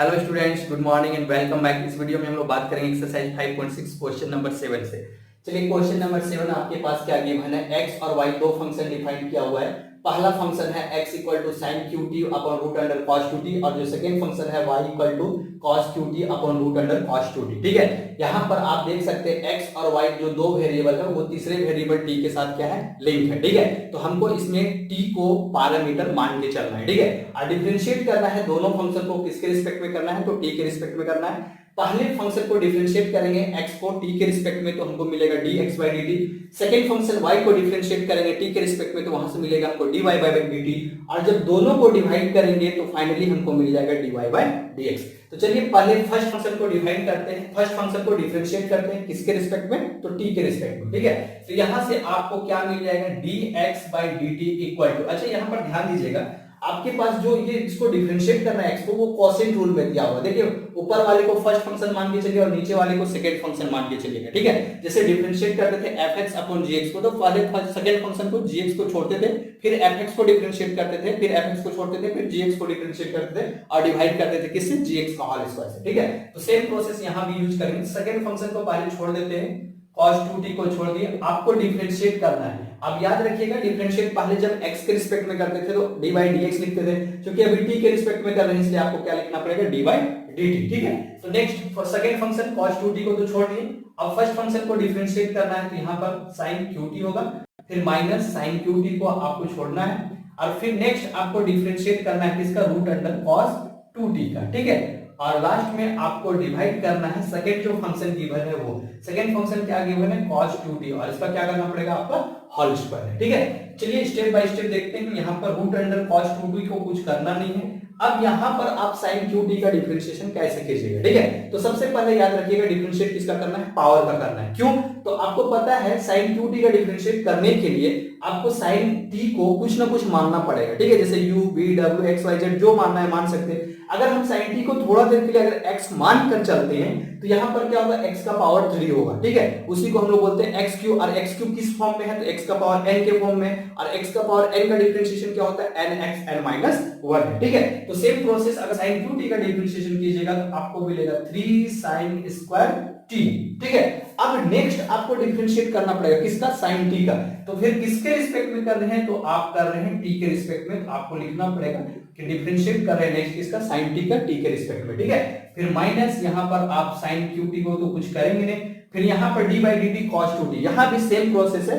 Hello students, good morning and welcome back. इस video में हम लोग बात करेंगे एक्सरसाइज 5.6 क्वेश्चन नंबर 7 से। चलिए, क्वेश्चन नंबर 7 आपके पास क्या गिवन है, x और y दो फंक्शन डिफाइन किया हुआ है। पहला फंक्शन है x equal to sine cube T upon root under cos two T, और जो सेकंड फंक्शन है y equal to cos cube T upon root under cos two T. ठीक है, यहाँ पर आप देख सकते हैं x और y जो दो वेरिएबल है वो तीसरे वेरिएबल t के साथ क्या है, लिंक है। ठीक है, तो हमको इसमें t को पैरामीटर मान के चलना है। ठीक है, और डिफरेंशिएट करना है दोनों फंक्शन को। किसके रिस्पेक्ट में करना है, तो t के रिस्पेक्ट में करना है। पहले फंक्शन को डिफरेंशिएट करेंगे x को t के रिस्पेक्ट में, तो हमको मिलेगा dx by dt। Second function y को डिफरेंशिएट करेंगे t के रिस्पेक्ट में, तो वहां से मिलेगा हमको dy by dt। और जब दोनों को डिवाइड करेंगे तो फाइनली हमको मिल जाएगा dy by dx। तो चलिए पहले फर्स्ट फंक्शन को डिफाइन करते हैं, फर्स्ट फंक्शन को डिफरेंशिएट करते हैं। किसके रिस्पेक्ट में, तो t के रिस्पेक्ट में। ठीक है, तो यहां से आपको क्या मिल जाएगा, dx by dt equal to, अच्छा यहां पर ध्यान दीजिएगा, आपके पास जो ये इसको डिफरेंशिएट करना है x को, वो कोसेंट रूल में दिया हुआ है। देखिए, ऊपर वाले को फर्स्ट फंक्शन मान के चलिए और नीचे वाले को सेकंड फंक्शन मान के चलिएगा। ठीक है, जैसे डिफरेंशिएट करते थे fx अपॉन gx को, तो पहले सेकंड फंक्शन को gx को छोड़ते थे, फिर fx को डिफरेंशिएट करते थे, फिर fx को छोड़ते थे, फिर gx को डिफरेंशिएट करते थे और डिवाइड करते थे किससे, gx का होल स्क्वायर से। ठीक है, तो सेम प्रोसेस यहां भी यूज करेंगे। सेकंड फंक्शन को पहले छोड़ देते हैं, cos 2t को छोड़ दिए, आपको डिफरेंशिएट करना है। अब याद रखिएगा, डिफरेंशिएट पहले जब x के रिस्पेक्ट में करते थे तो d by dx लिखते थे, क्योंकि अभी t के रिस्पेक्ट में कर रहे हैं इसलिए आपको क्या लिखना पड़ेगा, d by dt। ठीक है, तो next for second function cos 2t को तो छोड़ दिए, अब फर्स्ट फंक्शन को डिफरेंशिएट करना है, तो यहां पर sin qt होगा, फिर माइनस sin qt को आपको छोड़ना है, और फिर नेक्स्ट आपको डिफरेंशिएट करना है किसका, रूट अंडर cos 2t का। ठीक है, और लास्ट में आपको डिवाइड करना है सेकंड जो फंक्शन गिवन है वो, सेकंड फंक्शन क्या गिवन है, cos 2t, और इसका क्या करना पड़ेगा, आपका होल स्क्वायर है। ठीक है, चलिए स्टेप बाय स्टेप देखते हैं। यहाँ पर रूट अंडर cos 2t को कुछ करना नहीं है। अब यहाँ पर आप sin qt का डिफरेंशिएशन कैसे कीजिएगा। ठीक है, तो सबसे पहले याद रखिएगा, डिफरेंशिएट किसका करना है, पावर का करना है। क्यों, तो आपको पता है sin qt का डिफरेंशिएट करने के लिए आपको sin t को कुछ ना कुछ मानना पड़ेगा। ठीक है, जैसे u v w x y z जो मानना है मान सकते हैं। अगर हम sin t को थोड़ा देर के लिए अगर x मान कर चलते हैं तो यहाँ पर क्या होगा, x का पावर 3 होगा। ठीक है, उसी को हम लोग बोलते हैं x क्यूब, और x क्यूब किस फॉर्म में है, तो x का पावर n के फॉर्म में, और x का पावर n का डिफरेंशिएशन क्या होता है, nx n माइनस 1 है। ठीक है, तो सेम प्रोसेस अगर sin qt का डिफरेंशिएशन कीजिएगा तो आपको मिलेगा 3 sin स्क्वायर t। ठीक है, अब नेक्स्ट आपको डिफरेंशिएट करना पड़ेगा किसका, sin t का। तो फिर किसके रिस्पेक्ट में कर रहे हैं, तो आप कर रहे हैं t के रिस्पेक्ट में, तो आपको लिखना पड़ेगा कि डिफरेंशिएट कर रहे हैं नेक्स्ट किसका, sin t का t के रिस्पेक्ट में। ठीक है, फिर माइनस यहाँ पर आप sin qt को तो कुछ करेंगे नहीं, फिर यहाँ पर d by dt cos 2t, यहाँ भी सेम प्रोसेस है।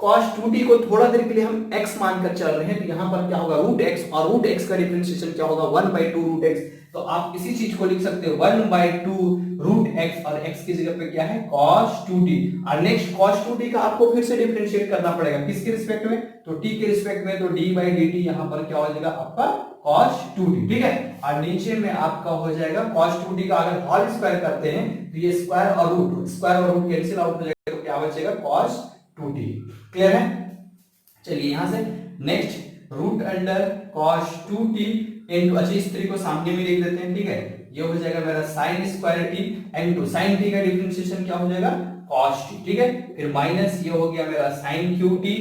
cos 2t को थोड़ा देर के लिए हम x मानकर चल रहे हैं, तो यहाँ पर क्या होगा, रूट x, और रूट x का डिफरेंशिएशन क्या होगा, 1/2 रूट x। तो आप इसी चीज को लिख सकते हो 1/2 रूट x, और x की जगह पे क्या है, cos 2t। और नेक्स्ट cos 2t का आपको फिर से डिफरेंशिएट करना पड़ेगा किसके रिस्पेक्ट में, तो t के रिस्पेक्ट में, तो d by dt यहाँ पर क्या हो जाएगा आपका cos 2t। ठीक है, और नीचे में आपका हो जाएगा cos 2t का अगर होल स्क्वायर करते हैं तो ये स्क्वायर और रूट कैंसिल आउट हो जाएगा, तो क्या बचेगा, cos 2t। क्लियर है, चलिए यहां से next root under cos 2t into, अच्छा इस 3 को सामने में लिख देते हैं। ठीक है, ये हो जाएगा मेरा sin square t into sin t का डिफरेंशिएशन क्या हो जाएगा, cos t। ठीक है, फिर माइनस ये हो गया मेरा sin qt,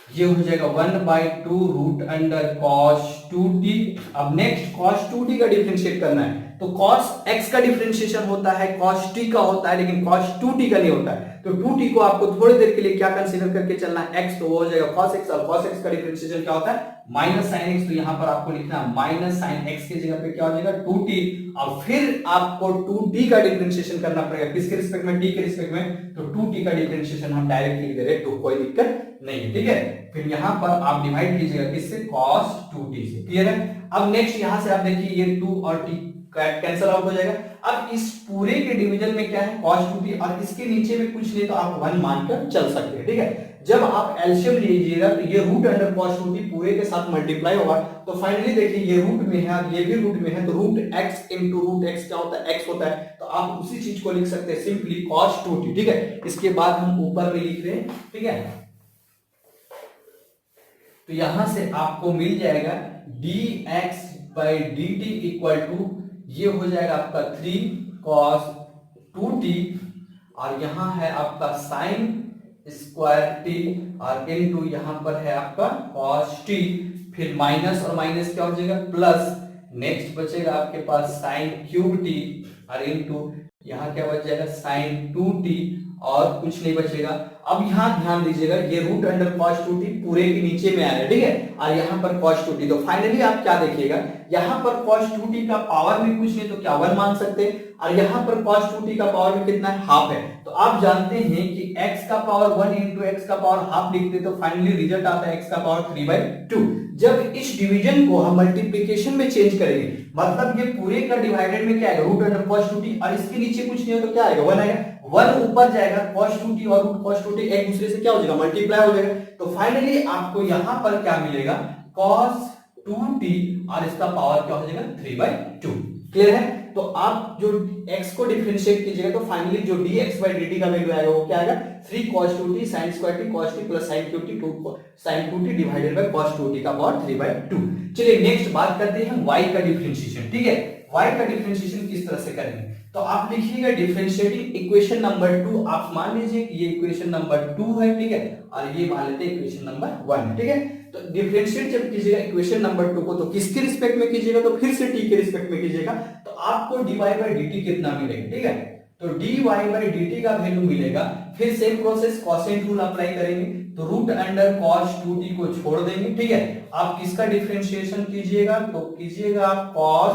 ये हो जाएगा 1/2 रूट अंडर cos 2t। अब नेक्स्ट cos 2t का डिफरेंशिएट करना है, तो cos x का डिफरेंशिएशन होता है cos t का होता है, लेकिन cos 2t का नहीं होता है। तो 2t को आपको थोड़ी देर के लिए क्या कंसीडर करके चलना है, x, तो वो हो जाएगा cos x, और cos x का डिफरेंशिएशन क्या होता है, माइनस sin x। तो यहाँ पर आपको लिखना है माइनस sin x की जगह पे क्या हो जाएगा, 2t, और फिर आपको 2t का डिफरेंशिएशन करना पड़ेगा किसके रिस्पेक्ट में, t के रिस्पेक्ट में। तो 2t का डिफरेंशिएशन हम डायरेक्ट लिख दे रहे हैं, तो कोई दिक्कत नहीं है। ठीक है, फिर यहाँ पर आप डिवाइड कीजिएगा किससे, cos 2t से। क्लियर है, अब नेक्स्ट यहाँ से आप देखिए ये 2 और t कैंसिल आउट हो जाएगा। अब इस पूरे के डिवीजन में क्या है, cos 2t, और इसके नीचे में कुछ नहीं तो आप 1 मानकर चल सकते हैं। ठीक है, जब आप एलसीएम लीजिएगा तो ये रूट अंडर cos 2t पूरे के साथ मल्टीप्लाई होगा, तो फाइनली देखिए ये रूट में है और ये भी रूट में है, तो root x into root x क्या होता है, x होता है। तो आप उसी चीज को लिख सकते हैं सिंपली cos 2t। ठीक है, इसके बाद हम ऊपर में लिख रहे हैं। ठीक है, तो यहां से आपको मिल जाएगा dx by dt equal to, ये हो जाएगा आपका 3 cos 2t, और यहां है आपका sin स्क्वायर t, और इनटू यहां पर है आपका cos t, फिर माइनस और माइनस क्या हो जाएगा, प्लस, नेक्स्ट बचेगा आपके पास साइन क्यूब टी और इनटू यहाँ क्या बच जाएगा साइन 2t और कुछ नहीं बचेगा। अब यहाँ ध्यान दीजिएगा ये रूट अंडर कॉस 2t पूरे के नीचे में आ रहा है, ठीक है, और यहाँ पर कॉस 2t, तो फाइनली आप क्या देखिएगा यहाँ पर कॉस 2t का पावर में कुछ नहीं तो क्या 1 मान सकते हैं, और यहाँ पर cos 2t का पावर में कितना है हाफ है। तो आप जानते हैं कि x का पावर 1 इंटू एक्स का पावर हाफ लिखते तो फाइनली रिजल्ट आता है x का पावर 3/2। जब इस डिवीजन को हम मल्टीप्लिकेशन में चेंज करेंगे मतलब ये पूरे का डिवाइडेड में क्या आएगा रूट अंडर cos 2t और इसके नीचे कुछ नहीं हो तो क्या आएगा 1 आएगा, 1 ऊपर जाएगा cos 2t और रूट cos 2t एक दूसरे से क्या हो जाएगा मल्टीप्लाई हो जाएगा। तो फाइनली आपको यहां पर क्या मिलेगा cos 2t और इसका पावर क्या हो जाएगा 3/2। क्लियर है। तो आप जो x को डिफरेंशिएट कीजिएगा तो फाइनली जो dx/dt का वैल्यू आएगा वो क्या आएगा 3 cos 2t sin square t cos t plus sin 2t 2 sin 2t divided by cos 2t का पावर 3/2। चलिए नेक्स्ट बात करते हैं y का डिफरेंशिएशन, ठीक है। y का डिफरेंशिएशन किस तरह से करेंगे तो आप लिखिएगा डिफरेंशिएटिंग इक्वेशन नंबर 2, आप मान लीजिए कि ये इक्वेशन नंबर 2 है, ठीक है, और ये मान लेते हैं इक्वेशन नंबर 1 है, ठीक है। तो डिफरेंशिएट जब कीजिएगा इक्वेशन नंबर 2 को तो किसके रिस्पेक्ट में कीजिएगा तो फिर से t के रिस्पेक्ट में कीजिएगा तो आपको dy/dt कितना मिलेगा, ठीक है। तो dy/dt का वैल्यू मिलेगा, फिर same process quotient rule apply करेंगे तो रूट अंडर cos 2t को छोड़ देंगे, ठीक है। आप किसका डिफरेंशिएशन कीजिएगा तो कीजिएगा आप cos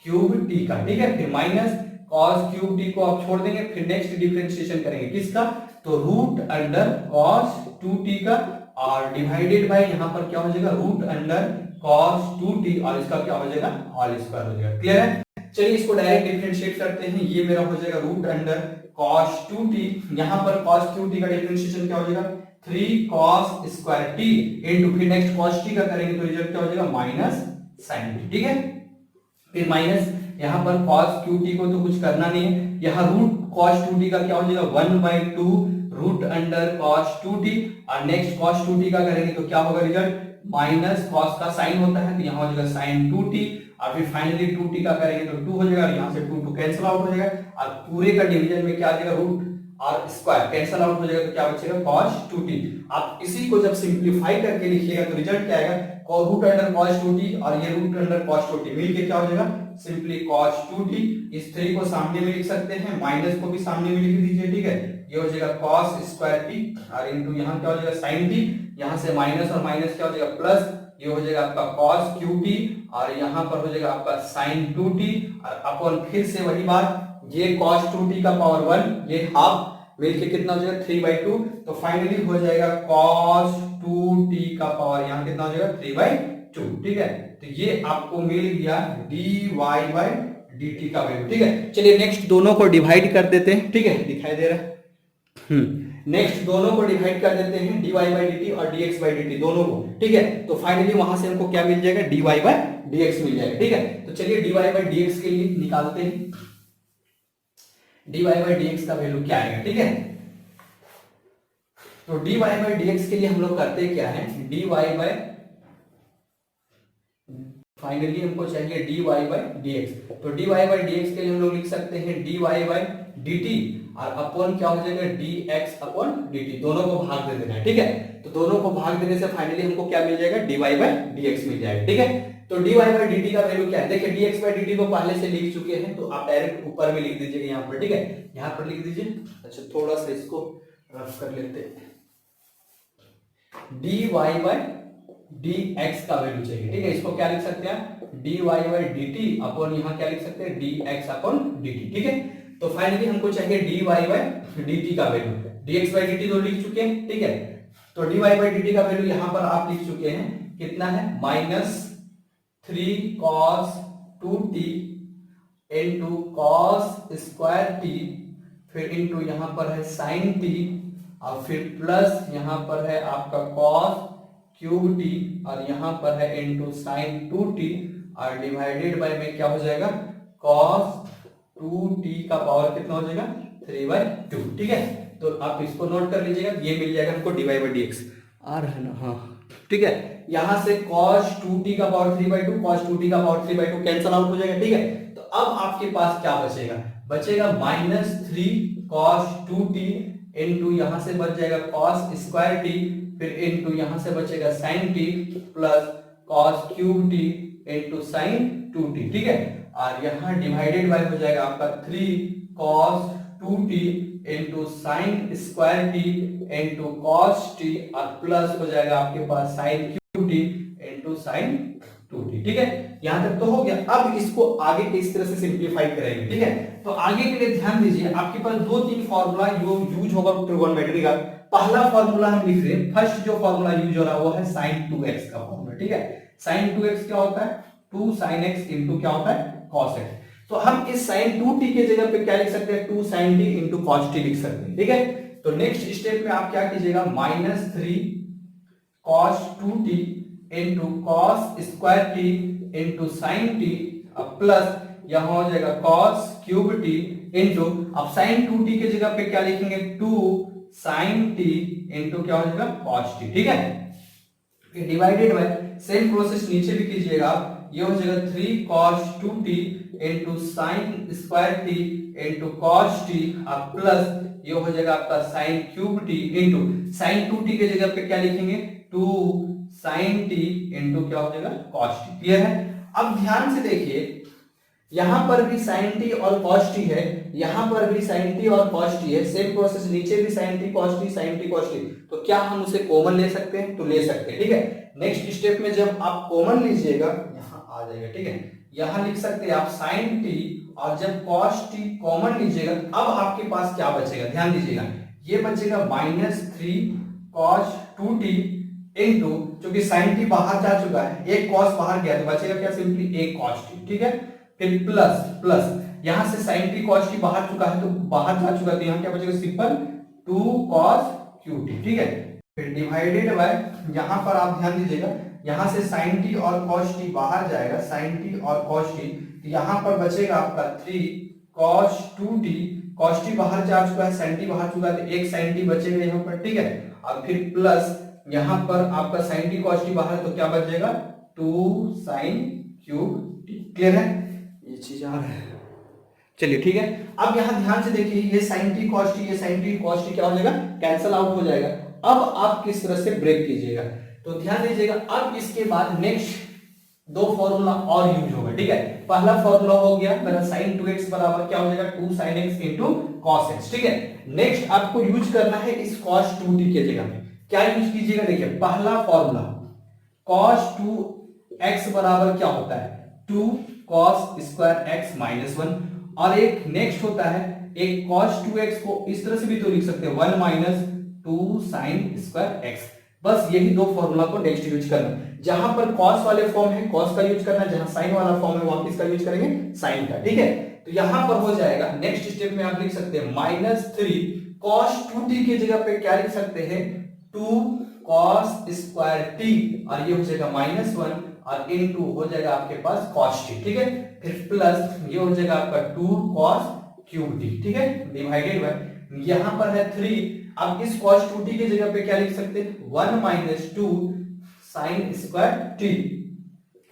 क्यूब t का, ठीक है, फिर माइनस cos क्यूब t को आप छोड़ देंगे, फिर नेक्स्ट डिफरेंशिएशन करेंगे किसका तो रूट अंडर cos 2t का और डिवाइडेड बाय यहां पर क्या हो जाएगा रूट अंडर cos 2t और इसका क्या हो जाएगा होल स्क्वायर हो जाएगा। क्लियर है। चलिए इसको डायरेक्ट डिफरेंशिएट करते हैं, ये मेरा हो जाएगा रूट अंडर cos 2t, यहां पर cos क्यूब t का डिफरेंशिएशन क्या हो जाएगा 3 cos स्क्वायर t इनटू फिर नेक्स्ट cos t का करेंगे तो रिजल्ट क्या हो जाएगा माइनस sin t, ठीक है। फिर माइनस यहाँ पर cos qt को तो कुछ करना नहीं है, यहाँ रूट cos 2t का क्या हो जाएगा 1/2 रूट अंडर cos 2t और नेक्स्ट cos 2t का करेंगे तो क्या होगा रिजल्ट माइनस cos का साइन होता है तो यहाँ हो जाएगा sin 2t और फिर फाइनली 2t का करेंगे तो 2 हो जाएगा और यहाँ से 2 कैंसिल आउट हो जाएगा और पूरे का डिवीजन में क्या आ जाएगा रूट और स्क्वायर कैंसिल आउट हो जाएगा तो क्या बचेगा cos 2t। आप इसी को जब सिंपलीफाई करके लिखिएगा तो रिजल्ट क्या आएगा रूट अंडर cos 2t और ये रूट अंडर cos 2t मिलके क्या हो जाएगा सिंपली cos 2t। इस 3 को सामने में लिख सकते हैं, माइनस को भी सामने में लिख दीजिए, ठीक है, ये हो जाएगा cos स्क्वायर t और इनटू यहाँ क्या हो जाएगा sin t, यहाँ से माइनस और माइनस क्या हो जाएगा प्लस, ये हो जाएगा आपका cos qt और यहाँ पर हो जाएगा आपका sin 2t और अपन फिर से वही बात ये cos 2t का पावर 1 ये हाफ मिलके कितना हो जाएगा 3/2 तो फाइनली हो जाएगा cos 2t का पावर यहाँ कितना हो जाएगा 3/2, ठीक है। तो ये आपको मिल गया dy/dt का वैल्यू, ठीक है। चलिए नेक्स्ट दोनों को डिवाइड कर देते हैं, ठीक है, दिखाई दे रहा है। नेक्स्ट दोनों को डिवाइड कर देते हैं dy/dt और dx/dt दोनों को, ठीक है। तो फाइनली वहां से हमको क्या मिल जाएगा dy/dx मिल जाएगा, ठीक है। तो चलिए dy/dx के लिए निकालते हैं, dy/dx का वैल्यू क्या आएगा, ठीक है। तो dy/dx के लिए हम लोग करते क्या है फाइनली हमको चाहिए dy/dx, तो dy/dx के लिए हम लोग लिख सकते हैं dy/dt और अपॉन क्या हो जाएगा dx/dt, दोनों को भाग दे देना है, ठीक है। तो दोनों को भाग देने से फाइनली हमको क्या मिल जाएगा dy/dx मिल जाएगा, ठीक है। तो dy/dt का वैल्यू क्या है देखिए dx/dt को पहले से लिख चुके हैं तो आप डायरेक्ट ऊपर में लिख दीजिएगा यहाँ पर, ठीक है, यहाँ पर लिख दीजिए। अच्छा थोड़ा सा इसको रफ कर लेते हैं, dy/dx का वैल्यू चाहिए, ठीक है। इसको क्या लिख सकते हैं dy/dt अपॉन यहाँ क्या लिख सकते हैं dx/dt, ठीक है। तो फाइनली हमको चाहिए dy/dt का वैल्यू, dx/dt तो लिख चुके हैं, ठीक है। तो dy/dt का वैल्यू यहाँ पर आप लिख चुके हैं कितना है -3 cos 2t into cos square t फिर इंटू यहाँ पर है sin t और फिर प्लस यहाँ पर है आपका cos क्यूब t और यहाँ पर है इंटू sin 2t और डिवाइडेड बाय में क्या हो जाएगा cos 2t का पावर कितना हो जाएगा 3/2, ठीक है। तो आप इसको नोट कर लीजिएगा, ये मिल जाएगा हमको dy/dx आ रहा है ना, हाँ ठीक है। यहां से cos 2t का पावर 3/2 cos 2t का पावर 3/2 कैंसिल आउट हो जाएगा, ठीक है। तो अब आपके पास क्या बचेगा -3 cos 2t इंटू यहां से बच जाएगा cos स्क्वायर t फिर इंटू यहां से बचेगा sin t plus cos cube T into sine 2t, ठीक है। और यहाँ डिवाइडेड बाय हो जाएगा आपका 3 cos 2t into sine square T into cos T और प्लस हो जाएगा आपके पास sine cube T into sine 2t, ठीक है। यहां तक तो हो गया। अब इसको आगे किस तरह से सिंप्लीफाई करेंगे, ठीक है। तो आगे के लिए ध्यान दीजिए, आपके पास 2-3 फॉर्मूला यूज होगा ट्रिगोनोमेट्री का। पहला फॉर्मूला हम लिख रहे हैं, फर्स्ट जो फॉर्मूला यूज हो रहा है वो है sin 2x का फॉर्मूला, ठीक है। sin 2x क्या होता है, 2 sin x इंटू क्या होता है, cos x। तो हम इस sin 2t के जगह पे क्या लिख सकते हैं, 2 sin t into cos t लिख सकते हैं, ठीक है। तो नेक्स्ट स्टेप में आप क्या कीजिएगा, -3 cos 2t into cos square t into sine t plus यहां हो जाएगा cos क्यूब t इंटू, अब sin 2t के जगह पे क्या लिखेंगे, 2 sin t इंटू क्या हो जाएगा, cos t, ठीक है। फिर डिवाइडेड बाय सेम प्रोसेस नीचे भी कीजिएगा, ये हो जाएगा 3 cos 2t into sine square t into cos t और प्लस ये हो जाएगा आपका sine cube t into sine 2t के जगह पे क्या लिखेंगे, 2 sin t इंटू क्या हो जाएगा, cos t। क्लियर है। अब ध्यान से देखिए, यहां पर भी sin t और cos t है, यहां पर भी sin t और cos t है, सेम प्रोसेस नीचे भी sin t cos t sin t cos t। तो क्या हम उसे कॉमन ले सकते हैं, तो ले सकते हैं, ठीक है। नेक्स्ट स्टेप में जब आप कॉमन लीजिएगा, यहां आ जाएगा, ठीक है। यहां लिख सकते हैं आप sin t और जब cos t कॉमन लीजिएगा, अब आपके पास क्या बचेगा, ध्यान दीजिएगा, ये बचेगा -3 cos 2t इंटू, चूंकि sin t बाहर जा चुका है, एक cos बाहर गया, तो बचेगा क्या, सिंपली एक cos t, ठीक है। फिर प्लस यहां से sin t cos t बाहर चुका है, तो बाहर जा चुका है, तो यहां क्या बचेगा, सिंपल 2 cos q t, ठीक है। फिर डिवाइडेड बाय, यहां पर आप ध्यान दीजिएगा, यहां से sin t और cos t बाहर जाएगा, sin t और cos t, तो यहां पर बचेगा आपका 3 cos 2t, cos t बाहर जा चुका है, sin t बाहर चुका है, तो एक sin t बचेगा यहां पर, ठीक है। और फिर प्लस यहां पर आपका sin t cos t बाहर है, तो क्या बचेगा, 2 sin क्यूब t। क्लियर है, ये चीज आ रहा है, चलिए ठीक है। अब यहां ध्यान से देखिए, ये sin t cos t, ये sin t cos t क्या हो जाएगा, कैंसिल आउट हो जाएगा। अब आप किस तरह से ब्रेक कीजिएगा, तो ध्यान दीजिएगा, अब इसके बाद नेक्स्ट 2 फॉर्मूला और यूज होगा, ठीक है। पहला फॉर्मूला हो गया मेरा sin 2x बराबर क्या हो जाएगा, 2 sin x into cos x, ठीक है। नेक्स्ट आपको यूज करना है इस cos 2t के जगह पे, क्या यूज कीजिएगा, देखिए पहला फॉर्मूला cos 2x बराबर क्या होता है, 2 cos स्क्वायर x माइनस 1, और एक नेक्स्ट होता है, एक cos 2x को इस तरह से भी तो लिख सकते हैं, 1 माइनस 2 sin स्क्वायर x। बस यही 2 फॉर्मूला को नेक्स्ट यूज करना, जहां पर cos वाले फॉर्म है cos का यूज करना, जहां sin वाला फॉर्म है वहां किसका यूज करेंगे, sin का, ठीक है। तो यहां पर हो जाएगा, नेक्स्ट स्टेप में आप लिख सकते हैं -3 cos 2t के जगह पे क्या लिख सकते हैं, 2 cos स्क्वायर t, और ये हो जाएगा -1 और इनटू हो जाएगा आपके पास cos t, ठीक है। फिर प्लस ये हो जाएगा आपका 2 cos क्यूब t, ठीक है, डिवाइडेड बाय यहां पर है 3, अब इस cos 2t की जगह पे क्या लिख सकते हैं, 1 minus 2 sin square t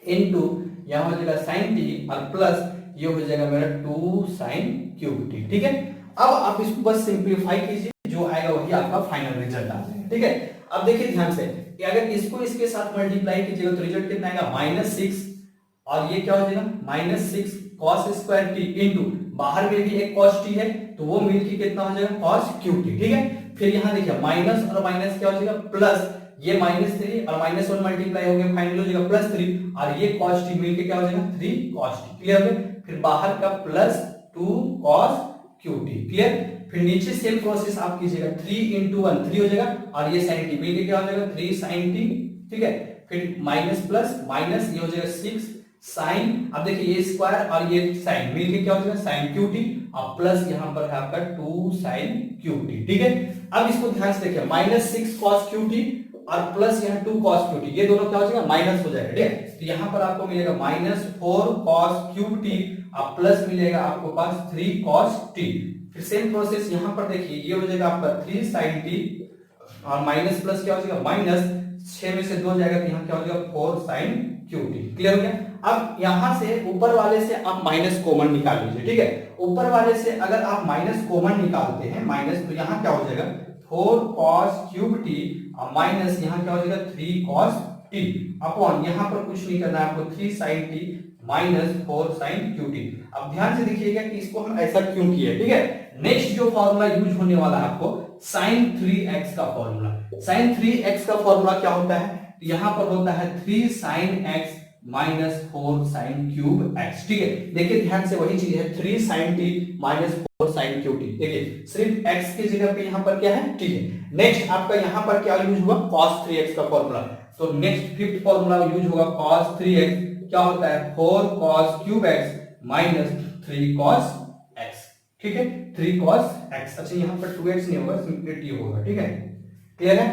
into यहां हो जाएगा sin t और प्लस ये हो जाएगा मेरा 2 sin क्यूब t, ठीक है। अब आप इसको बस सिंपलीफाई कीजिए, जो आएगा वही आपका फाइनल रिजल्ट आ जाएगा, ठीक है। अब देखिए ध्यान से, अगर इसको इसके साथ मल्टीप्लाई कीजिएगा तो रिजल्ट कितना आएगा, -6, और ये क्या हो जाएगा, -6 cos स्क्वायर t इंटू बाहर में भी एक cos t है, तो वो मिलके कितना हो जाएगा, cos क्यूब t, ठीक है। फिर यहां देखिए माइनस और माइनस क्या हो जाएगा, प्लस, ये -3 और -1 मल्टीप्लाई हो गया, फाइनल हो जाएगा +3, और ये cos t मिलके क्या हो जाएगा, 3 cos t। क्लियर हो गया। फिर बाहर का plus 2 cos cube t, clear. फिर नीचे सेम प्रोसेस आप कीजिएगा, 3 इंटू 1 3 हो जाएगा, और ये sin t मिलके क्या हो जाएगा, 3 sin t, ठीक है। फिर माइनस प्लस माइनस ये हो जाएगा 6 साइन, अब देखिए ये स्क्वायर और ये साइन मिलके क्या हो जाएगा, साइन क्यू टी, और प्लस यहां पर है आपका 2 साइन क्यू टी, ठीक है। अब इसको ध्यान से देखिए, -6 cos क्यू टी और प्लस यहाँ 2 cos क्यू टी, ये दोनों क्या हो जाएगा, माइनस हो जाएगा, ठीक है। तो यहां पर आपको मिलेगा -4 cos क्यू टी और प्लस मिलेगा आपको पास 3 cos टी। फिर सेम प्रोसेस यहां पर देखिए, ये हो जाएगा आपका 3 sin टी और माइनस प्लस क्या हो जाएगा, माइनस 6 में से 2 जाएगा, तो यहाँ क्या हो जाएगा 4 sin क्यू टी। क्लियर हो गया। अब यहां से ऊपर वाले से आप माइनस कॉमन निकाल लीजिए, ठीक है। ऊपर वाले से अगर आप माइनस कॉमन निकालते हैं माइनस, तो यहाँ क्या हो जाएगा 4 cos क्यूब टी और माइनस यहाँ क्या हो जाएगा 3 cos टी अपॉन यहाँ पर कुछ नहीं करना है आपको 3 sin t minus 4 sin qt। अब ध्यान से देखिएगा कि इसको हम ऐसा क्यों किए, ठीक है। नेक्स्ट जो फॉर्मूला यूज होने वाला है आपको sin 3x का फॉर्मूला। sin 3x का फॉर्मूला क्या होता है, यहां पर होता है 3 sin x minus 4 sin cube x, ठीक है। देखिए ध्यान से वही चीज है 3 sin t minus 4 sin qt। देखिए सिर्फ x की जगह पे यहां पर क्या है t है। नेक्स्ट आपका यहां पर क्या यूज हुआ cos 3x का फॉर्मूला। तो नेक्स्ट फिफ्थ फॉर्मूला यूज होगा cos 3x, क्या होता है 4 cos cube x minus 3 cos x, ठीक है 3 cos x। अच्छा यहाँ पर 2x नहीं होगा, सिंपली t होगा, ठीक है। क्लियर है,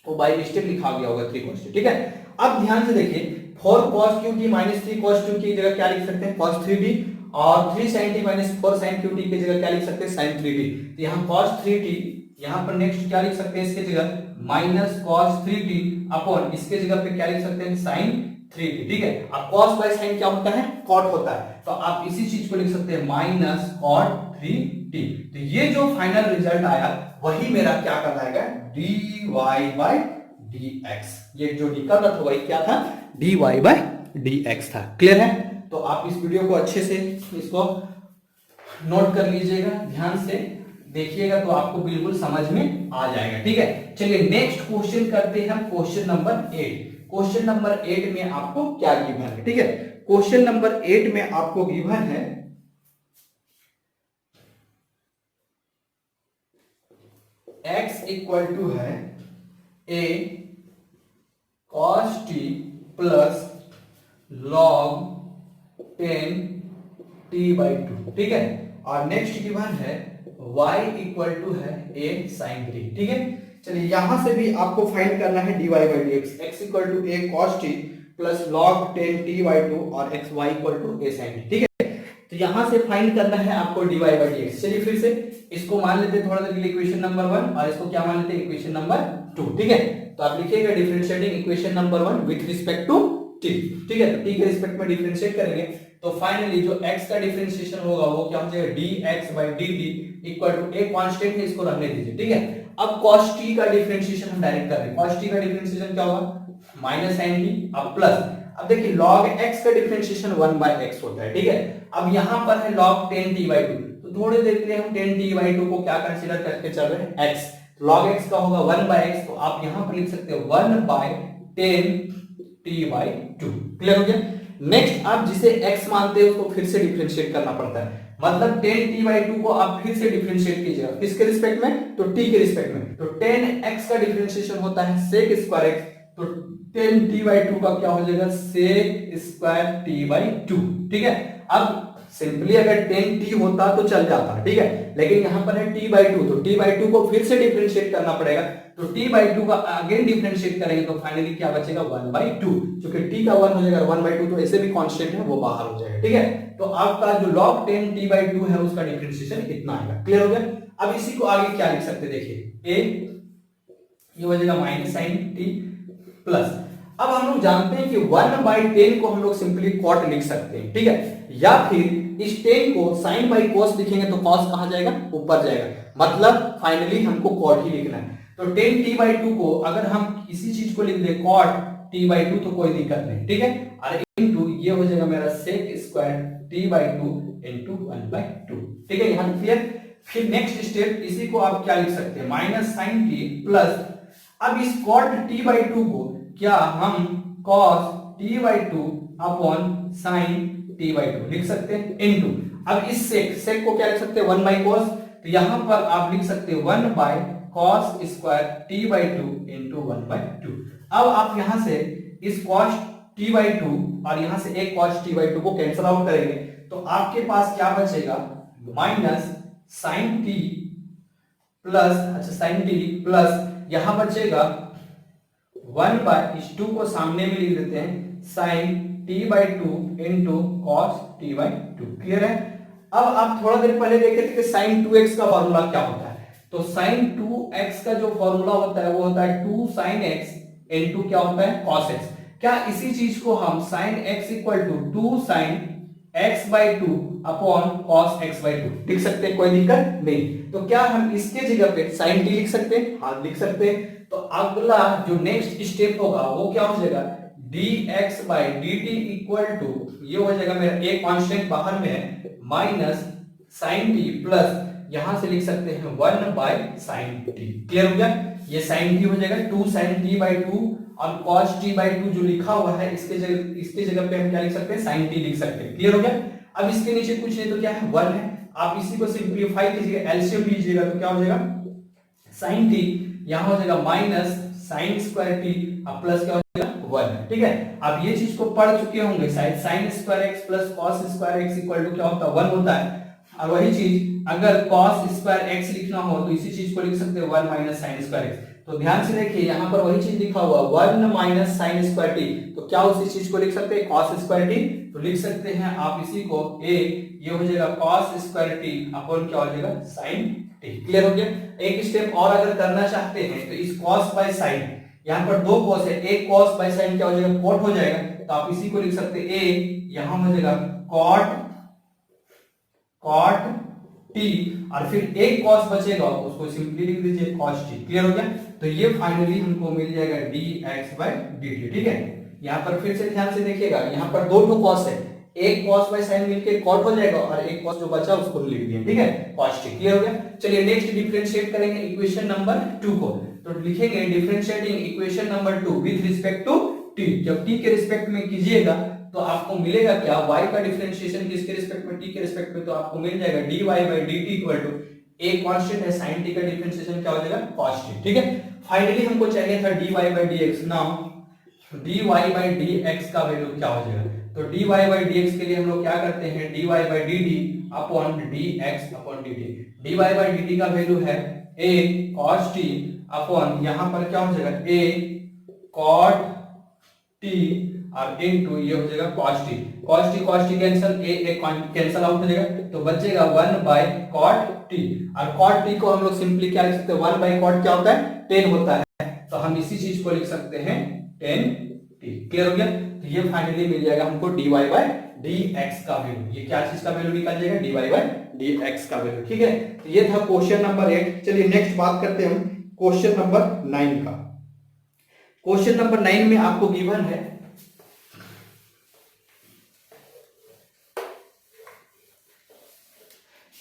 वो बाय मिस्टेक लिखा गया होगा 3 cos t, ठीक है। अब ध्यान से देखिए 4 cos qt माइनस 3 cos 2 की जगह क्या लिख सकते हैं cos 3t, और 3 sin t minus 4 sin qt की जगह क्या लिख सकते हैं sin 3t। तो यहाँ cos 3t, यहाँ पर नेक्स्ट क्या लिख सकते हैं इसके जगह माइनस cos 3t अपॉन इसके जगह पे क्या लिख सकते हैं sin 3t, ठीक है। अब cos बाय sin क्या होता है cot होता है, तो आप इसी चीज को लिख सकते हैं माइनस cot 3t। तो ये जो फाइनल रिजल्ट आया वही मेरा क्या कहलाएगा dy बाय dx। ये जो निकल रहा था वही क्या था dy बाय dx था। क्लियर है, तो आप इस वीडियो को अच्छे से इसको नोट कर लीजिएगा, ध्यान से देखिएगा तो आपको बिल्कुल समझ में आ जाएगा, ठीक है। चलिए नेक्स्ट क्वेश्चन करते हैं हम, क्वेश्चन नंबर 8। क्वेश्चन नंबर 8 में आपको क्या गिवन है, ठीक है। क्वेश्चन नंबर 8 में आपको गिवन है x इक्वल टू है a cos t plus log 10 t by 2, ठीक है। और नेक्स्ट गिवन है y इक्वल टू है a sin t, ठीक है। चलिए यहां से भी आपको फाइंड करना है dy by dx। x equal to a cos t plus log 10 t by 2 और x y equal to a sin t, ठीक है। तो यहां से फाइंड करना है आपको dy बाई dx। चलिए फिर से इसको मान लेते हैं थोड़ा देर के लिए इक्वेशन नंबर 1 और इसको क्या मान लेते हैं इक्वेशन नंबर 2, ठीक है। तो आप लिखिएगा differentiating equation number 1 with respect to t, ठीक है। तो t के रिस्पेक्ट में डिफरेंशिएट करेंगे तो फाइनली जो x का डिफरेंशिएशन होगा वो क्या हो जाएगा dx by dt equal to a constant है, इसको रहने दीजिए, ठीक है। अब cos t का डिफरेंशिएशन हम डायरेक्ट कर रहे हैं। cos t का डिफरेंशिएशन क्या होगा माइनस sin t अब प्लस, अब देखिए log x का डिफरेंशिएशन 1 बाय x होता है, ठीक है। अब यहां पर है log 10 t बाई 2, तो थोड़ी देर के लिए हम 10 t बाई 2 को क्या कंसीडर करके चल रहे हैं x। log x का होगा 1 बाय x, तो आप यहां पर लिख सकते हो 1 बाय 10 t बाई 2। क्लियर हो गया। नेक्स्ट आप जिसे x मानते हो उसको फिर से डिफरेंशिएट करना पड़ता है, मतलब 10 t बाई 2 को आप फिर से डिफरेंशिएट कीजिएगा किसके रिस्पेक्ट में, तो t के रिस्पेक्ट में। तो 10x का डिफरेंशिएशन होता है sec स्क्वायर x, तो 10 t बाई 2 का क्या हो जाएगा sec स्क्वायर t बाई 2, ठीक है। अब सिंपली अगर 10 t होता तो चल जाता, ठीक है, लेकिन यहां पर है t बाई 2, तो t बाई 2 को फिर से डिफरेंशिएट करना पड़ेगा। तो t बाई 2 का अगेन डिफरेंशिएट करेंगे तो फाइनली क्या बचेगा 1 बाई 2, क्योंकि t का 1 हो जाएगा 1 बाई 2 तो ऐसे भी कांस्टेंट है वो बाहर हो जाएगा, ठीक है। तो आपका जो log 10 t बाई 2 है उसका डिफरेंशिएशन इतना आएगा। क्लियर हो गया। अब इसी को आगे क्या लिख सकते देखिए a ये हो जाएगा माइनस sin t प्लस, अब हम लोग जानते हैं कि 1 बाई 10 को हम लोग सिंपली cot लिख सकते हैं, ठीक है, या फिर इस 10 को sin बाई cos लिखेंगे तो cos कहां जाएगा ऊपर जाएगा, मतलब फाइनली हमको cot ही लिखना है। तो 10 t बाई 2 को अगर हम इसी चीज को लिख दे cot t बाई 2 तो कोई दिक्कत नहीं, ठीक है। और इनटू ये हो जाएगा मेरा sec square t by 2 into 1 by 2, ठीक है। यहां क्लियर। फिर नेक्स्ट स्टेप इसी को आप क्या लिख सकते हैं माइनस sin t प्लस, अब इस cot t बाई 2 को क्या हम cos t by 2 upon sin t by 2 लिख सकते हैं इनटू, अब इस sec को क्या लिख सकते हैं 1 बाई cos, तो यहां पर आप लिख सकते हैं 1 by cos square t by 2 into 1 by 2। अब आप यहां से इस cos t बाई 2 और यहां से एक cos t बाई 2 को कैंसिल आउट करेंगे तो आपके पास क्या बचेगा माइनस sin t प्लस, अच्छा sin t प्लस यहां बचेगा 1 बाय इस 2 को सामने में लिख देते हैं sin t by 2 into cos t by 2। Clear है। अब आप थोड़ा देर पहले देखे थे कि sin 2x का फॉर्मूला क्या होता है, तो sin 2x का जो फॉर्मूला होता है वो होता है 2 sin x इंटू क्या होता है cos x। क्या इसी चीज को हम sin x equal to 2 sin x by 2 upon cos x by 2 लिख सकते हैं, कोई दिक्कत नहीं। तो क्या हम इसके जगह पे sin t लिख सकते हैं, हाँ लिख सकते हैं। तो अगला जो नेक्स्ट स्टेप होगा वो क्या हो जाएगा, dx by D T equal to, ये हो जाएगा मेरा एक कांस्टेंट बाहर में है, माइनस साइन टी प्लस यहां से लिख सकते हैं 1 बाई साइन टी। क्लियर हो गया, ये साइन टी हो जाएगा 2 साइन टी बाई 2 और cos टी बाई 2 जो लिखा हुआ है इसके जगह पे हम क्या लिख सकते हैं, साइन टी लिख सकते हैं। क्लियर हो गया। अब इसके नीचे कुछ नहीं तो क्या है 1 है, आप इसी को सिंप्लीफाई कीजिएगा, एलसीएम लीजिएगा तो क्या हो जाएगा, साइन टी यहां हो जाएगा माइनस साइन स्क्वायर टी और प्लस क्या हो जाएगा 1। ठीक है, अब ये चीज को पढ़ चुके होंगे शायद, sine square X plus cos square X equal to क्या होता है 1 होता है। और वही चीज अगर cos स्क्वायर x लिखना हो तो इसी चीज को लिख सकते हैं 1 माइनस साइन स्क्वायर x। तो ध्यान से देखिए यहाँ पर वही चीज लिखा हुआ 1 माइनस साइन स्क्वायर टी, तो क्या उसी चीज को लिख सकते हैं cos स्क्वायर टी, तो लिख सकते हैं आप इसी को a, ये हो जाएगा cos स्क्वायर टी अपॉन क्या हो जाएगा sin टी। क्लियर हो गया। एक स्टेप और अगर करना चाहते हैं तो इस cos बाय sin, यहाँ पर दो cos है, एक cos बाय sin क्या हो जाएगा cot हो जाएगा, तो आप इसी को लिख सकते हैं a, यहाँ हो जाएगा cot t और फिर एक cos बचेगा उसको सिंपली लिख दीजिए cos t। क्लियर हो गया। तो ये फाइनली हमको मिल जाएगा dx बाय dt। ठीक है, यहाँ पर फिर से ध्यान से देखिएगा, यहाँ पर दो cos है, एक cos बाय sin मिलके cot हो जाएगा और एक cos जो बचा उसको लिख दिया। ठीक है, cos t। क्लियर हो गया। चलिए नेक्स्ट डिफरेंशिएट करेंगे इक्वेशन नंबर 2 को, तो लिखेंगे differentiating equation number 2 with respect to t। जब t के रिस्पेक्ट में कीजिएगा तो आपको मिलेगा क्या, y का डिफरेंशिएशन किसके रिस्पेक्ट में, t के रिस्पेक्ट में, तो आपको मिल जाएगा dy by dt equal to एक कांस्टेंट है sin t का डिफरेंशिएशन क्या हो जाएगा cos t। ठीक है, फाइनली हमको चाहिए था dy by dx। Now dy by dx का वैल्यू क्या हो जाएगा, तो dy बाई dx के लिए हम लोग क्या करते हैं, dy by dt upon dx upon dt। dy by dt का वैल्यू है a cos t अपॉन यहां पर क्या हो जाएगा a cot t और इनटू ये हो जाएगा cos t cancel, a cancel out हो जाएगा, तो बचेगा 1 बाय cot t। और cot t को हम लोग सिंपली क्या लिख सकते हैं, 1 बाय cot क्या होता है 10 होता है, तो हम इसी चीज को लिख सकते हैं 10t। क्लियर हो गया। तो ये फाइनली मिल जाएगा हमको dy बाय dx का वैल्यू, ये क्या चीज का वैल्यू निकल जाएगा dy बाय dx का वैल्यू। ठीक है, तो ये था क्वेश्चन नंबर 8। चलिए नेक्स्ट बात करते हैं हम क्वेश्चन नंबर 9 का। क्वेश्चन नंबर 9 में आपको गिवन है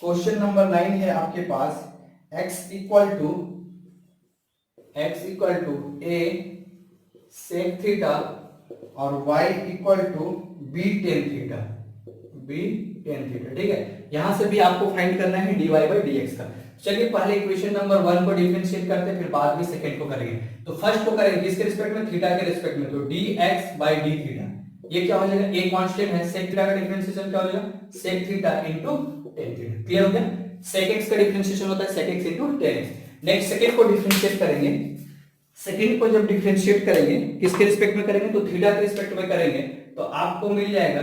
क्वेश्चन नंबर 9 है आपके पास x equal to a sec theta और y equal to b tan theta, ठीक है। यहां से भी आपको फाइंड करना है dy बाई dx का। चलिए पहले इक्वेशन नंबर 1 को डिफरेंशिएट करते हैं, फिर बाद में सेकंड को करेंगे। तो फर्स्ट को करेंगे किसके रिस्पेक्ट में, थीटा के रिस्पेक्ट में, तो dx बाई d थीटा, ये क्या हो जाएगा, एक कांस्टेंट है, sec थीटा का डिफरेंशिएशन क्या हो जाएगा, sec theta into tan theta. Clear हो गया। sec x का डिफरेंशिएशन होता है sec x into tan x। Next second को डिफरेंशिएट करेंगे, सेकंड को जब डिफरेंशिएट करेंगे किसके रिस्पेक्ट में करेंगे, तो थीटा के रिस्पेक्ट में करेंगे, तो आपको मिल जाएगा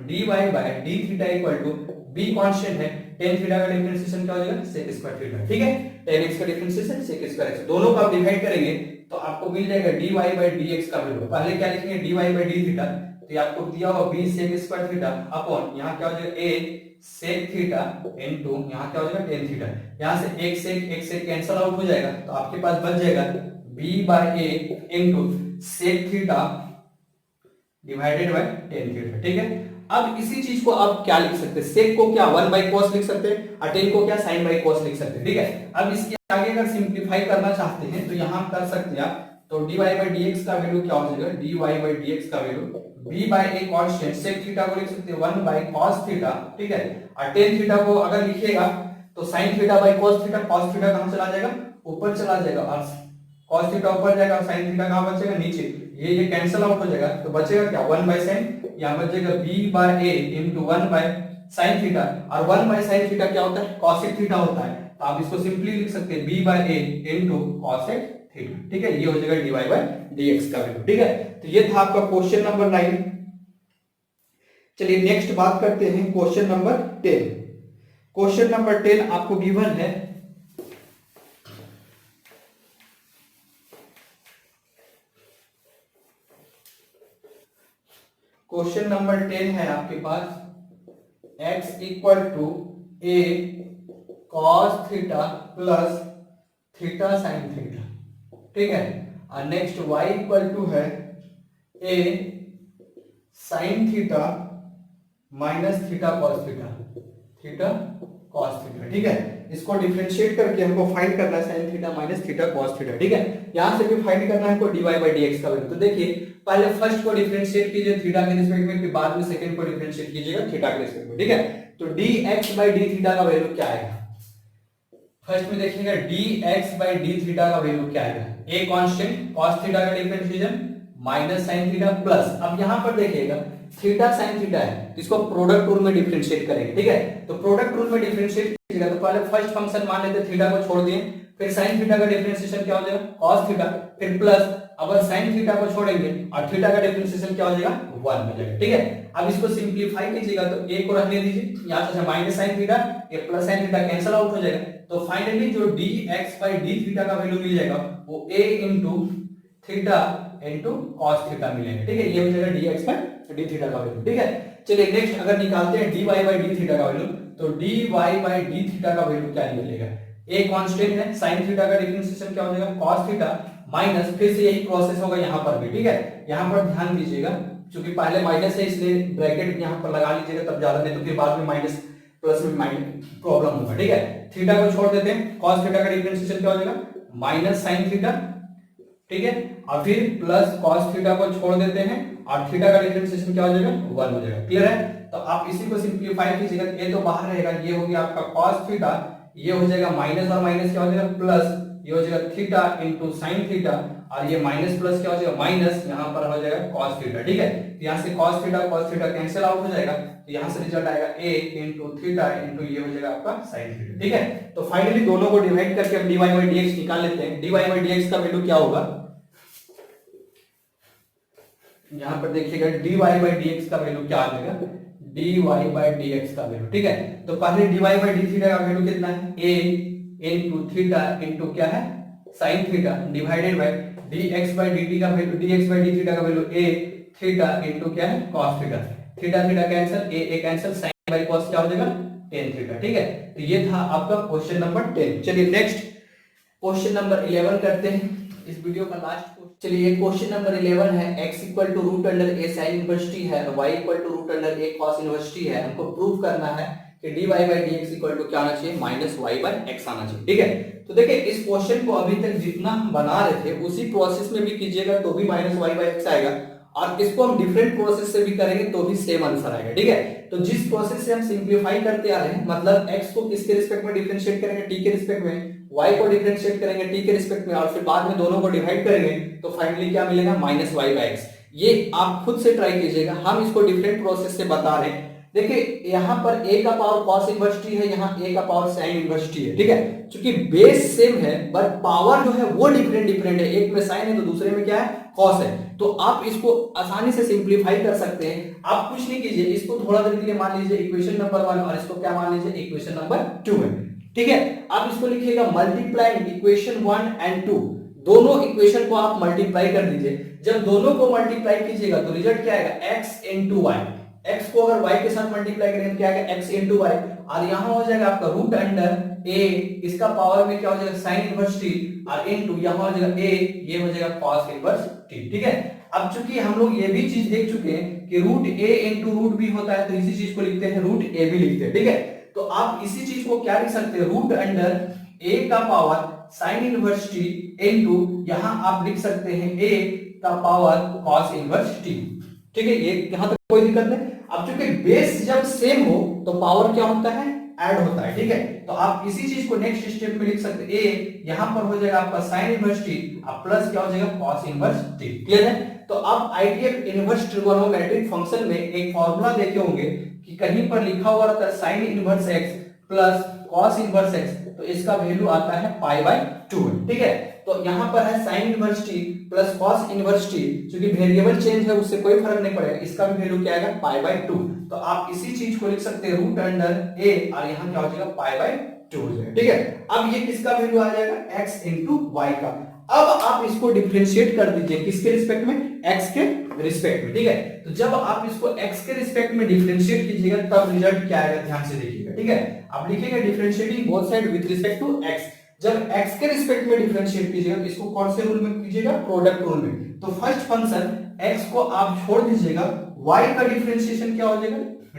dy by d theta equal to b constant है, tan थीटा का डिफरेंशिएशन क्या हो जाएगा sec स्क्वायर थीटा। ठीक है, tan x का डिफरेंशिएशन sec स्क्वायर x, दोनों का आप डिवाइड करेंगे तो आपको मिल जाएगा dy बाई dx का वैल्यू। पहले क्या लिखेंगे dy बाई d थीटा, तो ये आपको दिया हुआ b sec square theta upon यहां क्या हो जाएगा a sec थीटा इनटू यहां क्या हो जाएगा tan थीटा। यहां से एक sec कैंसिल आउट हो जाएगा, तो आपके पास बच जाएगा b by a into sec theta divided by tan theta. ठीक है, अब इसी चीज को आप क्या लिख सकते हैं, sec को क्या 1 बाई cos लिख सकते हैं और tan को क्या sin बाई cos लिख सकते हैं। ठीक है, अब इसके आगे अगर सिंपलीफाई करना चाहते हैं तो यहां कर सकते हैं आप, तो dy बाई dx का वैल्यू क्या हो जाएगा, dy बाई dx का value b by a constant sec theta को लिख सकते हैं 1 बाई cos थीटा। ठीक है, और tan थीटा को अगर लिखिएगा तो sin theta by cos theta, cos theta कहां चला जाएगा, ऊपर चला जाएगा, और cos थीटा ऊपर जाएगा और sin थीटा कहां बचेगा, नीचे, ये कैंसिल आउट हो जाएगा, तो बचेगा क्या 1 बाई sin, यहां बचेगा b by a into 1 by sin theta, और 1 बाई sin थीटा क्या होता है, cosec थीटा होता है, तो आप इसको सिंपली लिख सकते हैं b by a into cosec theta. ठीक है, ये हो जाएगा dy बाई dx का वैल्यू। ठीक है, तो ये था आपका क्वेश्चन नंबर 9। चलिए नेक्स्ट बात करते हैं क्वेश्चन नंबर 10। क्वेश्चन नंबर 10 आपको गिवन है क्वेश्चन नंबर 10 है आपके पास x equal to a cos theta plus theta sin theta. ठीक है। और नेक्स्ट y इक्वल टू है a sine theta minus theta cos theta, theta cos theta, ठीक है। इसको डिफरेंशिएट करके हमको फाइंड करना है sine theta minus theta cos theta, ठीक है। यहां से भी फाइंड करना है हमको dy बाई dx का वैल्यू। तो देखिए पहले फर्स्ट को डिफरेंशिएट कीजिए थीटा के रिस्पेक्ट में, फिर बाद में सेकंड को डिफरेंशिएट कीजिएगा थीटा के रिस्पेक्ट में, ठीक है। तो dx बाई d थीटा का वैल्यू क्या आएगा? फर्स्ट में देखिएगा dx बाई d थीटा का वैल्यू क्या आएगा? a कांस्टेंट cos थीटा का differentiation minus sin theta plus, अब यहां पर देखिएगा थीटा sin थीटा है तो इसको प्रोडक्ट रूल में डिफरेंशिएट करेंगे, ठीक है। तो प्रोडक्ट रूल में डिफरेंशिएट कीजिएगा तो पहले फर्स्ट फंक्शन मान लेते थीटा को छोड़ दिए, फिर sin थीटा का डिफरेंशिएशन क्या हो जाएगा? cos थीटा, फिर प्लस अगर sin थीटा को छोड़ेंगे और थीटा का डिफरेंशिएशन क्या हो जाएगा? 1 हो जाएगा, ठीक है। अब इसको सिंपलीफाई कीजिएगा तो a को रहने दीजिए, यहां से माइनस sin थीटा, ये plus sin theta cancel out हो जाएगा। तो फाइनली जो dx बाई d थीटा का वैल्यू मिल जाएगा वो a into theta into cos theta मिलेगा, ठीक है। ये हो जाएगा dx बाई d थीटा का वैल्यू, ठीक है। चलिए नेक्स्ट अगर निकालते हैं dy बाई d थीटा का वैल्यू, तो dy बाई d थीटा का वैल्यू क्या निकलेगा? a कांस्टेंट है, sin थीटा का डिफरेंशिएशन क्या हो जाएगा? cos थीटा माइनस, फिर से यही प्रोसेस होगा यहां पर भी, ठीक है। यहां पर ध्यान दीजिएगा क्योंकि पहले माइनस है इसलिए ब्रैकेट यहां पर लगा लीजिएगा तब ज्यादा, नहीं तो फिर बाद में माइनस प्लस में माइनस प्रॉब्लम होगा, ठीक है। थीटा को छोड़ देते हैं, cos थीटा का डिफरेंशिएशन क्या हो जाएगा? माइनस sin थीटा, ठीक है। और फिर प्लस cos थीटा को छोड़ देते हैं और थीटा का डिफरेंशिएशन क्या हो जाएगा? 1 हो जाएगा, क्लियर है। तो आप इसी को सिंपलीफाई कीजिएगा, ये तो बाहर रहेगा, ये हो गया आपका cos थीटा, ये हो जाएगा माइनस और माइनस क्या हो जाएगा? प्लस, ये हो जाएगा थीटा इनटू sin थीटा, और ये माइनस प्लस क्या हो जाएगा? माइनस, यहां पर हो जाएगा cos थीटा, ठीक है। तो यहां से cos थीटा कैंसिल आउट हो जाएगा, तो यहां से रिजल्ट आएगा a इनटू थीटा इनटू ये हो जाएगा आपका sin थीटा, ठीक है। तो फाइनली दोनों को डिवाइड करके हम dy बाई dx निकाल लेते हैं। dy बाई dx का वैल्यू क्या होगा? यहां पर देखिएगा dy बाई dx का वैल्यू क्या आ जाएगा? dy बाई dx का वैल्यू, ठीक है। तो पहले dy बाई d थीटा का वैल्यू कितना है? a इनटू थीटा इनटू क्या है? sin theta divided by dx by dt का value, dx by d theta का वैल्यू a थीटा इनटू क्या है? cos theta, theta theta cancel, a cancel, sin by cos क्या हो जाएगा? tan थीटा, ठीक है। तो ये था आपका क्वेश्चन नंबर 10। चलिए नेक्स्ट क्वेश्चन नंबर 11 करते हैं, इस वीडियो का लास्ट। चलिए क्वेश्चन नंबर 11 है, x equal to root under a sin inverse t है और y equal to root under a cos inverse t है। हमको प्रूव करना है कि dy by dx equal to क्या आना चाहिए? माइनस y बाई x आना चाहिए, ठीक है। तो देखिए इस क्वेश्चन को अभी तक जितना हम बना रहे थे उसी प्रोसेस में भी कीजिएगा तो भी माइनस y बाई x आएगा, और इसको हम डिफरेंट प्रोसेस से भी करेंगे तो भी सेम आंसर आएगा, ठीक है। तो जिस प्रोसेस से हम सिंपलीफाई करते आ रहे हैं, मतलब x को किसके रिस्पेक्ट में डिफरेंशिएट करेंगे? t के रिस्पेक्ट में, y को डिफरेंशिएट करेंगे t के रिस्पेक्ट में, और फिर बाद में दोनों को डिवाइड करेंगे तो फाइनली क्या मिलेगा? Minus y by x। ये आप खुद से ट्राई कीजिएगा, हम इसको डिफरेंट प्रोसेस से बता रहे हैं। देखिए यहाँ पर a का पावर cos इनवर्स t है, यहाँ a का पावर sin इनवर्स t है, ठीक है। क्योंकि बेस सेम है बट पावर जो है वो डिफरेंट है, एक में sin है तो दूसरे में क्या है? cos है। तो आप इसको आसानी से सिंपलीफाई कर सकते हैं। आप कुछ नहीं कीजिए, इसको थोड़ा देर के लिए मान लीजिए इक्वेशन नंबर 1 और इसको क्या मान लीजिए? इक्वेशन नंबर 2 है, ठीक है। आप इसको लिखिएगा मल्टीप्लाइंग इक्वेशन 1 एंड 2, दोनों इक्वेशन को आप मल्टीप्लाई कर दीजिए। जब दोनों को मल्टीप्लाई कीजिएगा तो रिजल्ट क्या आएगा? x into y। x को अगर y के साथ मल्टीप्लाई करेंगे तो क्या आएगा? x इनटू y, और यहां हो जाएगा आपका रूट अंडर a, इसका पावर में क्या हो जाएगा? sin इनवर्स t, और इनटू यहां हो जाएगा a, ये हो जाएगा cos इनवर्स t, ठीक है। अब चूंकि हम लोग ये भी चीज देख चुके हैं कि root a into root b होता है, तो इसी चीज को लिखते हैं रूट a भी लिखते हैं, ठीक है। तो आप इसी चीज को क्या लिख सकते हैं? रूट अंडर a का power sin inverse t into यहां आप लिख सकते हैं a का पावर cos इनवर्स t, ठीक है। ये यहां तक कोई दिक्कत नहीं। अब चूंकि बेस जब सेम हो तो पावर क्या होता है? ऐड होता है, ठीक है। तो आप इसी चीज को नेक्स्ट स्टेप में लिख सकते हैं, a यहां पर हो जाएगा आपका sin इनवर्स t और प्लस क्या हो जाएगा? cos इनवर्स t, क्लियर है। तो आप आईडीएफ इनवर्स ट्रिगोनोमेट्रिक फंक्शन में एक फार्मूला देखे होंगे कि कहीं पर लिखा हुआ रहता है sin inverse x plus cos inverse x, तो इसका वैल्यू आता है पाई बाय 2, ठीक है। तो यहां पर है sin inverse t plus cos inverse t, क्योंकि वेरिएबल चेंज है उससे कोई फर्क नहीं पड़ेगा, इसका भी वैल्यू क्या आएगा? Pi by 2। तो आप इसी चीज को लिख सकते हैं रूट अंडर a और यहां क्या हो जाएगा? पाई बाय 2 हो जाएगा, ठीक है। अब ये किसका वैल्यू आ जाएगा? x इनटू y का। अब आप इसको डिफरेंशिएट कर दीजिए किसके रिस्पेक्ट में? x के रिस्पेक्ट में, ठीक है। तो जब आप इसको x के रिस्पेक्ट में डिफरेंशिएट कीजिएगा तब रिजल्ट क्या आएगा? ध्यान से देखिएगा, ठीक है। आप लिखिएगा differentiating both side with respect to x। जब x के रिस्पेक्ट में डिफरेंशिएट कीजिएगा तो इसको कौन से रूल में कीजिएगा, प्रोडक्ट रूल में। तो फर्स्ट फंक्शन x को आप छोड़ दीजिएगा, y का डिफरेंशिएशन क्या हो जाएगा,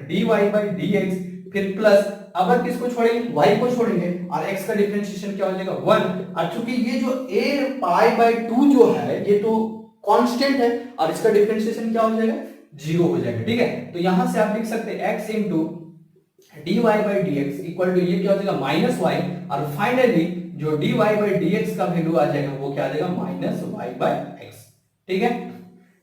dy बाई dx, फिर प्लस अगर किसको छोड़ेंगे, y को छोड़ेंगे और x का डिफरेंशिएशन क्या हो जाएगा 1। और चूंकि ये जो a पाई बाई 2 जो है ये तो कांस्टेंट है और इसका डिफरेंशिएशन क्या हो जाएगा, 0 हो जाएगा। ठीक है, तो यहां से आप लिख सकते हैं x into dy by dx equal to ये क्या हो जाएगा माइनस y, और फाइनली जो dy बाई dx का वैल्यू आ जाएगा वो क्या आ जाएगा माइनस y बाई x। ठीक है,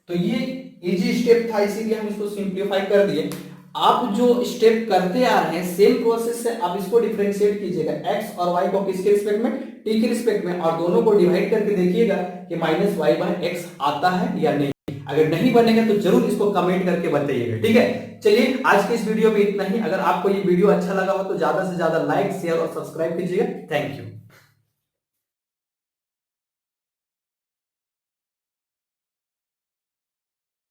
तो ये इजी स्टेप था, इसीलिए हम इसको सिंप्लीफाई कर दिए। आप जो स्टेप करते आ रहे हैं सेम प्रोसेस से आप इसको डिफरेंशिएट कीजिएगा, x और y को किसके रिस्पेक्ट में, t के रिस्पेक्ट में, और दोनों को डिवाइड करके देखिएगा कि माइनस y बाई x आता है या नहीं। अगर नहीं बनेगा तो जरूर इसको कमेंट करके बताइएगा। ठीक है, चलिए आज के इस वीडियो में इतना ही। अगर आपको ये वीडियो अच्छा लगा हो तो ज्यादा से ज्यादा लाइक, शेयर और सब्सक्राइब कीजिएगा। Thank you.